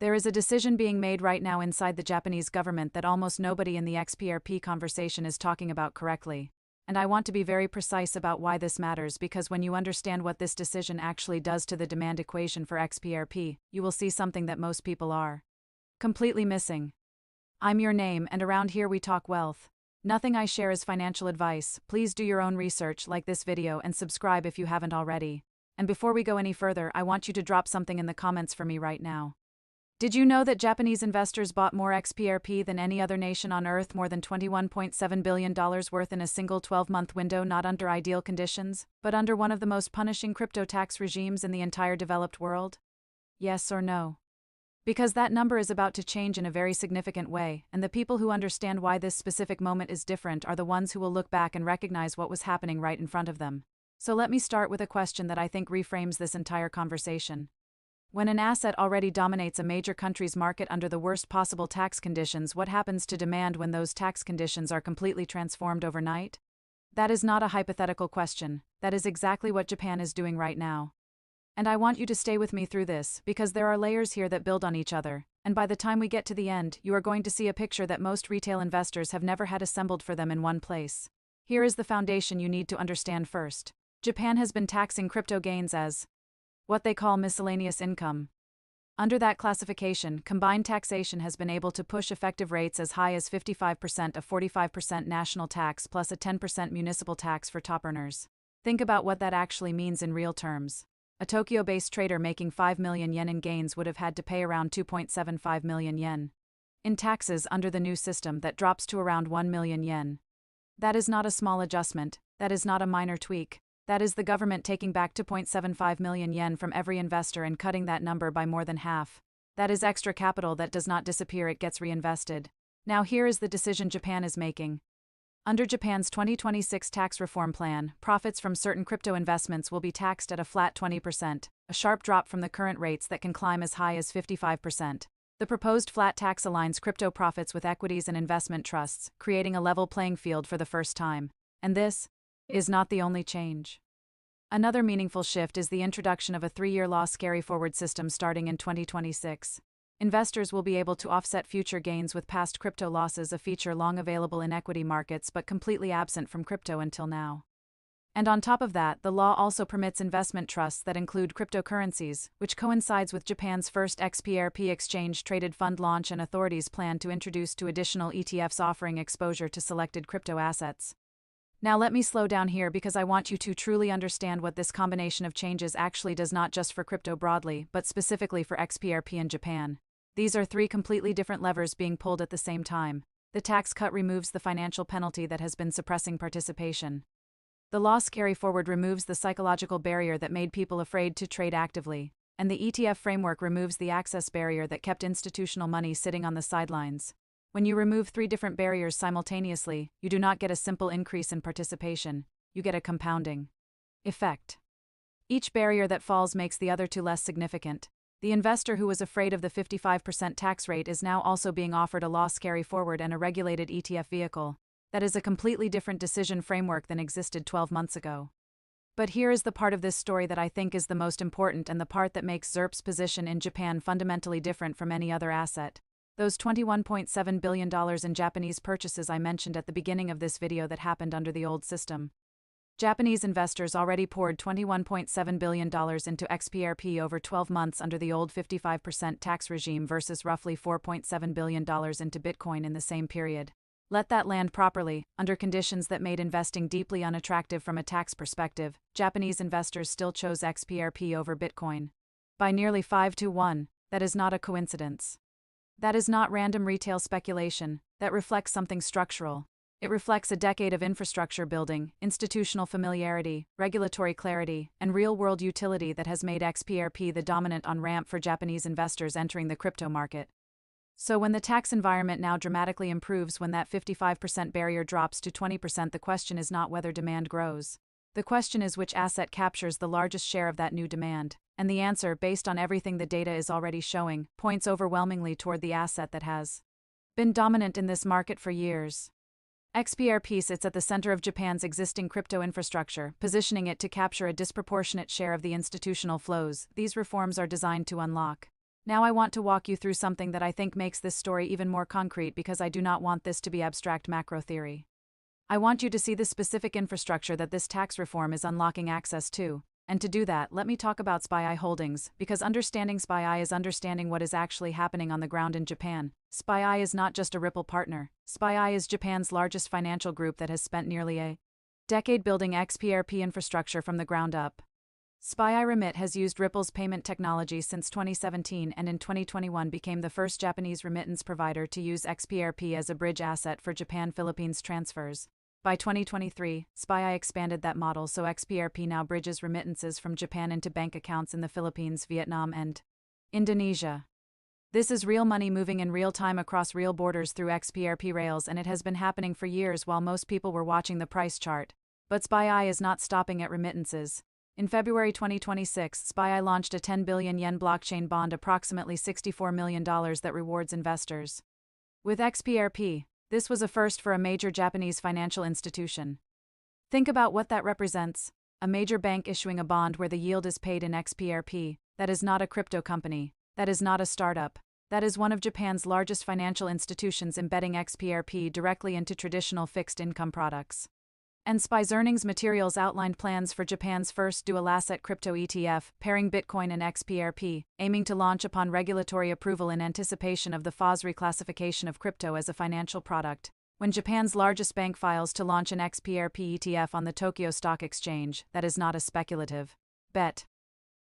There is a decision being made right now inside the Japanese government that almost nobody in the XPRP conversation is talking about correctly. And I want to be very precise about why this matters, because when you understand what this decision actually does to the demand equation for XPRP, you will see something that most people are completely missing. I'm your name, and around here we talk wealth. Nothing I share is financial advice. Please do your own research, like this video, and subscribe if you haven't already. And before we go any further, I want you to drop something in the comments for me right now. Did you know that Japanese investors bought more XPRP than any other nation on Earth, more than $21.7 billion worth in a single 12-month window, not under ideal conditions, but under one of the most punishing crypto tax regimes in the entire developed world? Yes or no? Because that number is about to change in a very significant way, and the people who understand why this specific moment is different are the ones who will look back and recognize what was happening right in front of them. So let me start with a question that I think reframes this entire conversation. When an asset already dominates a major country's market under the worst possible tax conditions, what happens to demand when those tax conditions are completely transformed overnight? That is not a hypothetical question. That is exactly what Japan is doing right now. And I want you to stay with me through this, because there are layers here that build on each other, and by the time we get to the end, you are going to see a picture that most retail investors have never had assembled for them in one place. Here is the foundation you need to understand first. Japan has been taxing crypto gains as what they call miscellaneous income. Under that classification, combined taxation has been able to push effective rates as high as 55%, a 45% national tax plus a 10% municipal tax for top earners. Think about what that actually means in real terms. A Tokyo-based trader making 5 million yen in gains would have had to pay around 2.75 million yen in taxes under the new system that drops to around 1 million yen. That is not a small adjustment, that is not a minor tweak. That is the government taking back 2.75 million yen from every investor and cutting that number by more than half. That is extra capital that does not disappear, it gets reinvested. Now here is the decision Japan is making. Under Japan's 2026 tax reform plan, profits from certain crypto investments will be taxed at a flat 20%, a sharp drop from the current rates that can climb as high as 55%. The proposed flat tax aligns crypto profits with equities and investment trusts, creating a level playing field for the first time. And this is not the only change. Another meaningful shift is the introduction of a 3-year loss carry-forward system starting in 2026. Investors will be able to offset future gains with past crypto losses, a feature long available in equity markets but completely absent from crypto until now. And on top of that, the law also permits investment trusts that include cryptocurrencies, which coincides with Japan's first XPRP exchange-traded fund launch and authorities' plan to introduce 2 additional ETFs offering exposure to selected crypto assets. Now let me slow down here, because I want you to truly understand what this combination of changes actually does, not just for crypto broadly, but specifically for XPRP in Japan. These are 3 completely different levers being pulled at the same time. The tax cut removes the financial penalty that has been suppressing participation. The loss carry-forward removes the psychological barrier that made people afraid to trade actively. And the ETF framework removes the access barrier that kept institutional money sitting on the sidelines. When you remove 3 different barriers simultaneously, you do not get a simple increase in participation, you get a compounding effect. Each barrier that falls makes the other 2 less significant. The investor who was afraid of the 55% tax rate is now also being offered a loss carry-forward and a regulated ETF vehicle. That is a completely different decision framework than existed 12 months ago. But here is the part of this story that I think is the most important, and the part that makes XRP's position in Japan fundamentally different from any other asset. Those $21.7 billion in Japanese purchases I mentioned at the beginning of this video that happened under the old system. Japanese investors already poured $21.7 billion into XPRP over 12 months under the old 55% tax regime versus roughly $4.7 billion into Bitcoin in the same period. Let that land properly. Under conditions that made investing deeply unattractive from a tax perspective, Japanese investors still chose XPRP over Bitcoin. By nearly 5-to-1, that is not a coincidence. That is not random retail speculation, that reflects something structural. It reflects a decade of infrastructure building, institutional familiarity, regulatory clarity, and real-world utility that has made XPRP the dominant on-ramp for Japanese investors entering the crypto market. So when the tax environment now dramatically improves, when that 55% barrier drops to 20%, the question is not whether demand grows. The question is which asset captures the largest share of that new demand. And the answer, based on everything the data is already showing, points overwhelmingly toward the asset that has been dominant in this market for years. XPRP sits at the center of Japan's existing crypto infrastructure, positioning it to capture a disproportionate share of the institutional flows these reforms are designed to unlock. Now I want to walk you through something that I think makes this story even more concrete because I do not want this to be abstract macro theory. I want you to see the specific infrastructure that this tax reform is unlocking access to. And to do that, let me talk about SPY Holdings, because understanding SPY is understanding what is actually happening on the ground in Japan. SPY is not just a Ripple partner. SPY is Japan's largest financial group that has spent nearly a decade building XRP infrastructure from the ground up. SPY Remit has used Ripple's payment technology since 2017 and in 2021 became the first Japanese remittance provider to use XRP as a bridge asset for Japan-Philippines transfers. By 2023, SPY expanded that model so XRP now bridges remittances from Japan into bank accounts in the Philippines, Vietnam, and Indonesia. This is real money moving in real time across real borders through XRP rails, and it has been happening for years while most people were watching the price chart. But SPY is not stopping at remittances. In February 2026, SPY launched a 10 billion yen blockchain bond, approximately $64 million, that rewards investors with XRP. This was a first for a major Japanese financial institution. Think about what that represents. A major bank issuing a bond where the yield is paid in XRP. That is not a crypto company. That is not a startup. That is one of Japan's largest financial institutions embedding XRP directly into traditional fixed income products. And SPY's earnings materials outlined plans for Japan's first dual-asset crypto ETF, pairing Bitcoin and XRP, aiming to launch upon regulatory approval in anticipation of the FA's reclassification of crypto as a financial product. When Japan's largest bank files to launch an XRP ETF on the Tokyo Stock Exchange, that is not a speculative bet.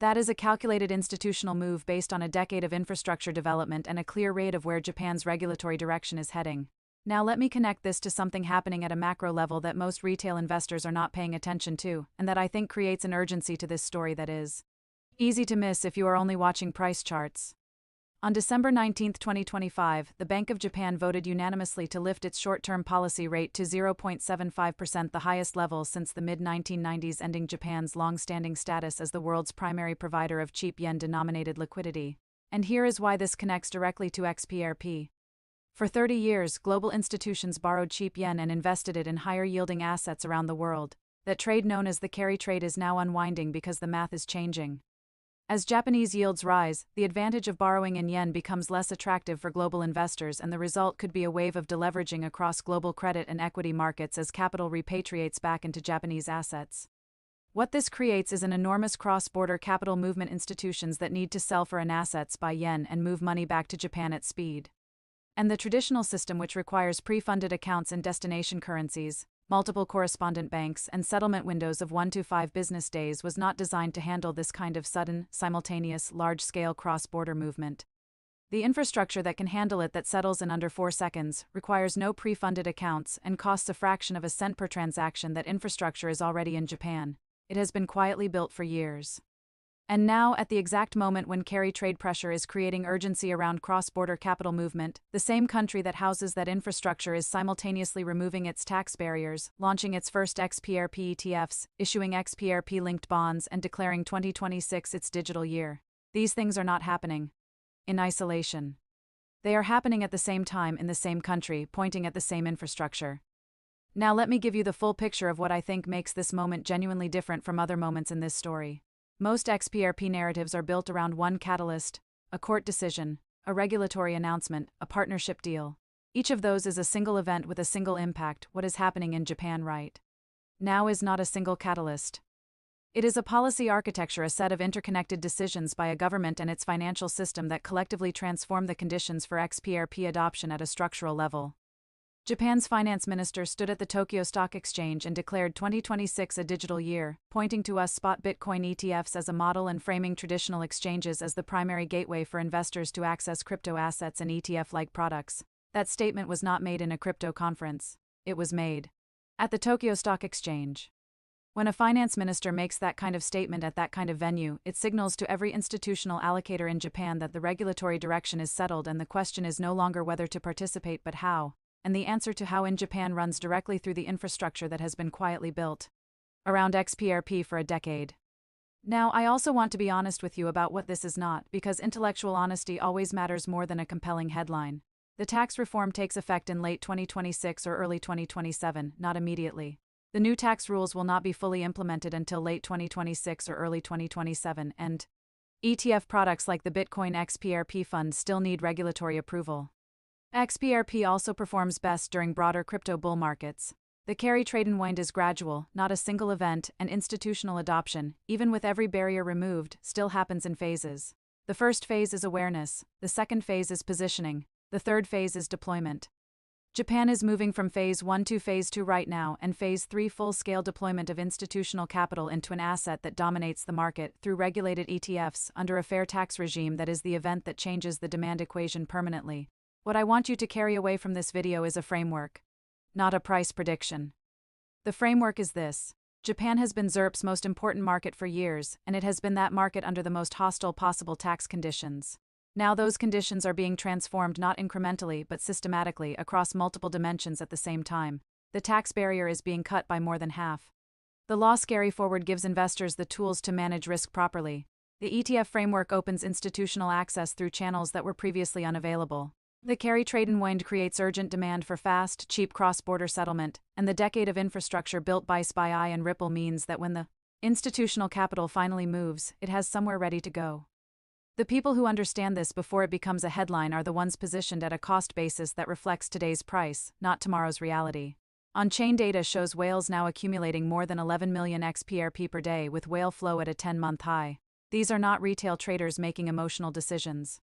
That is a calculated institutional move based on a decade of infrastructure development and a clear rate of where Japan's regulatory direction is heading. Now let me connect this to something happening at a macro level that most retail investors are not paying attention to, and that I think creates an urgency to this story that is easy to miss if you are only watching price charts. On December 19, 2025, the Bank of Japan voted unanimously to lift its short-term policy rate to 0.75%, the highest level since the mid-1990s, ending Japan's long-standing status as the world's primary provider of cheap yen-denominated liquidity. And here is why this connects directly to XRP. For 30 years, global institutions borrowed cheap yen and invested it in higher-yielding assets around the world. That trade, known as the carry trade, is now unwinding because the math is changing. As Japanese yields rise, the advantage of borrowing in yen becomes less attractive for global investors, and the result could be a wave of deleveraging across global credit and equity markets as capital repatriates back into Japanese assets. What this creates is an enormous cross-border capital movement, institutions that need to sell foreign assets by yen and move money back to Japan at speed. And the traditional system, which requires pre-funded accounts in destination currencies, multiple correspondent banks, and settlement windows of 1 to 5 business days, was not designed to handle this kind of sudden, simultaneous, large-scale cross-border movement. The infrastructure that can handle it, that settles in under 4 seconds, requires no pre-funded accounts and costs a fraction of a cent per transaction. That infrastructure is already in Japan. It has been quietly built for years. And now, at the exact moment when carry trade pressure is creating urgency around cross-border capital movement, the same country that houses that infrastructure is simultaneously removing its tax barriers, launching its first XRP ETFs, issuing XRP-linked bonds, and declaring 2026 its digital year. These things are not happening in isolation. They are happening at the same time in the same country, pointing at the same infrastructure. Now let me give you the full picture of what I think makes this moment genuinely different from other moments in this story. Most XRP narratives are built around one catalyst: a court decision, a regulatory announcement, a partnership deal. Each of those is a single event with a single impact. What is happening in Japan right now is not a single catalyst. It is a policy architecture, a set of interconnected decisions by a government and its financial system that collectively transform the conditions for XRP adoption at a structural level. Japan's finance minister stood at the Tokyo Stock Exchange and declared 2026 a digital year, pointing to us spot Bitcoin ETFs as a model and framing traditional exchanges as the primary gateway for investors to access crypto assets and ETF-like products. That statement was not made in a crypto conference. It was made at the Tokyo Stock Exchange. When a finance minister makes that kind of statement at that kind of venue, it signals to every institutional allocator in Japan that the regulatory direction is settled and the question is no longer whether to participate but how. And the answer to how in Japan runs directly through the infrastructure that has been quietly built around XRP for a decade. Now, I also want to be honest with you about what this is not, because intellectual honesty always matters more than a compelling headline. The tax reform takes effect in late 2026 or early 2027, not immediately. The new tax rules will not be fully implemented until late 2026 or early 2027, and ETF products like the Bitcoin XRP fund still need regulatory approval. XRP also performs best during broader crypto bull markets. The carry trade unwind is gradual, not a single event, and institutional adoption, even with every barrier removed, still happens in phases. The first phase is awareness, the second phase is positioning, the third phase is deployment. Japan is moving from Phase 1 to Phase 2 right now, and Phase 3 full-scale deployment of institutional capital into an asset that dominates the market through regulated ETFs under a fair tax regime that is the event that changes the demand equation permanently. What I want you to carry away from this video is a framework, not a price prediction. The framework is this. Japan has been XRP's most important market for years, and it has been that market under the most hostile possible tax conditions. Now those conditions are being transformed not incrementally but systematically across multiple dimensions at the same time. The tax barrier is being cut by more than half. The law carry forward gives investors the tools to manage risk properly. The ETF framework opens institutional access through channels that were previously unavailable. The carry trade unwind creates urgent demand for fast, cheap cross-border settlement, and the decade of infrastructure built by SPY and Ripple means that when the institutional capital finally moves, it has somewhere ready to go. The people who understand this before it becomes a headline are the ones positioned at a cost basis that reflects today's price, not tomorrow's reality. On-chain data shows whales now accumulating more than 11 million XRP per day, with whale flow at a 10-month high. These are not retail traders making emotional decisions.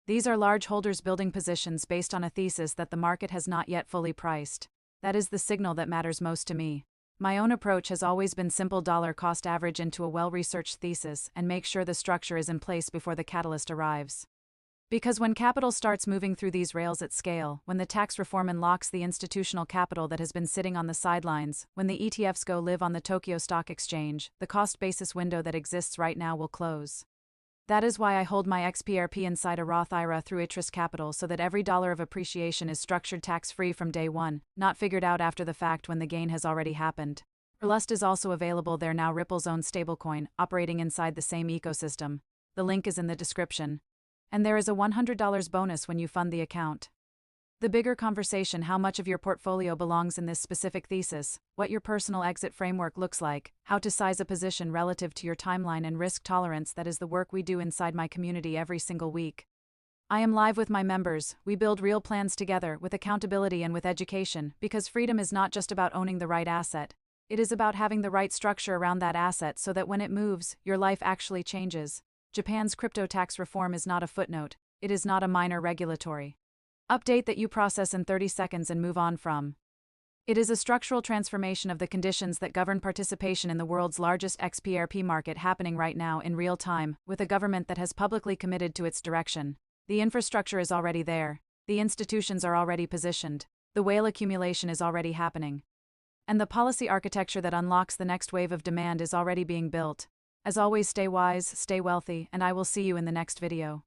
These are large holders building positions based on a thesis that the market has not yet fully priced. That is the signal that matters most to me. My own approach has always been simple dollar cost average into a well-researched thesis and make sure the structure is in place before the catalyst arrives. Because when capital starts moving through these rails at scale, when the tax reform unlocks the institutional capital that has been sitting on the sidelines, when the ETFs go live on the Tokyo Stock Exchange, the cost basis window that exists right now will close. That is why I hold my XRP inside a Roth IRA through interest capital so that every dollar of appreciation is structured tax-free from day one, not figured out after the fact when the gain has already happened. Lust is also available there now, Ripple's own stablecoin, operating inside the same ecosystem. The link is in the description. And there is a $100 bonus when you fund the account. The bigger conversation: how much of your portfolio belongs in this specific thesis, what your personal exit framework looks like, how to size a position relative to your timeline and risk tolerance. That is the work we do inside my community every single week. I am live with my members. We build real plans together, with accountability and with education, because freedom is not just about owning the right asset. It is about having the right structure around that asset so that when it moves, your life actually changes. Japan's crypto tax reform is not a footnote. It is not a minor regulatory update that you process in 30 seconds and move on from. It is a structural transformation of the conditions that govern participation in the world's largest XRP market happening right now in real time, with a government that has publicly committed to its direction. The infrastructure is already there. The institutions are already positioned. The whale accumulation is already happening. And the policy architecture that unlocks the next wave of demand is already being built. As always, stay wise, stay wealthy, and I will see you in the next video.